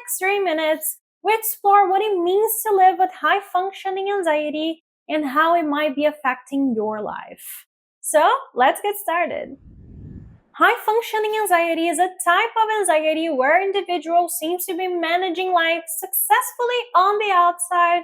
next 3 minutes, we explore what it means to live with high-functioning anxiety and how it might be affecting your life. So, let's get started. High-functioning anxiety is a type of anxiety where individuals seem to be managing life successfully on the outside,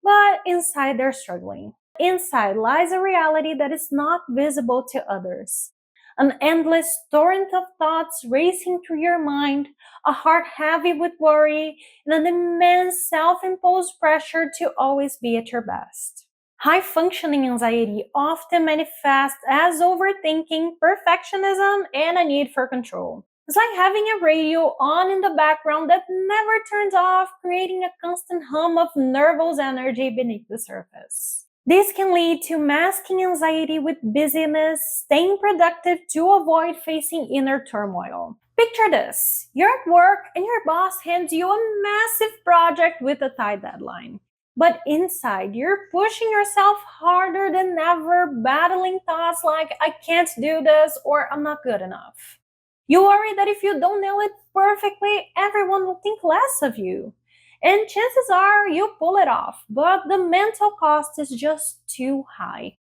but inside they're struggling. Inside lies a reality that is not visible to others. An endless torrent of thoughts racing through your mind, a heart heavy with worry, and an immense self-imposed pressure to always be at your best. High-functioning anxiety often manifests as overthinking, perfectionism, and a need for control. It's like having a radio on in the background that never turns off, creating a constant hum of nervous energy beneath the surface. This can lead to masking anxiety with busyness, staying productive to avoid facing inner turmoil. Picture this: you're at work and your boss hands you a massive project with a tight deadline. But inside, you're pushing yourself harder than ever, battling thoughts like, I can't do this or I'm not good enough. You worry that if you don't nail it perfectly, everyone will think less of you. And chances are you pull it off, but the mental cost is just too high.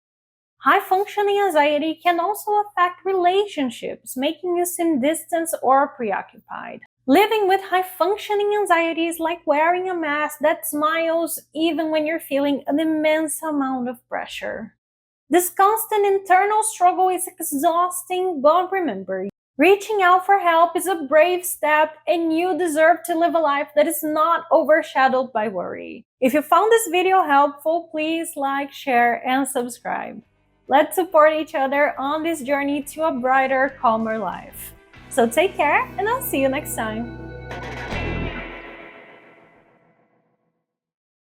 High functioning anxiety can also affect relationships, making you seem distant or preoccupied. Living with high functioning anxiety is like wearing a mask that smiles even when you're feeling an immense amount of pressure. This constant internal struggle is exhausting, but remember, reaching out for help is a brave step, and you deserve to live a life that is not overshadowed by worry. If you found this video helpful, please like, share, and subscribe. Let's support each other on this journey to a brighter, calmer life. So take care, and I'll see you next time.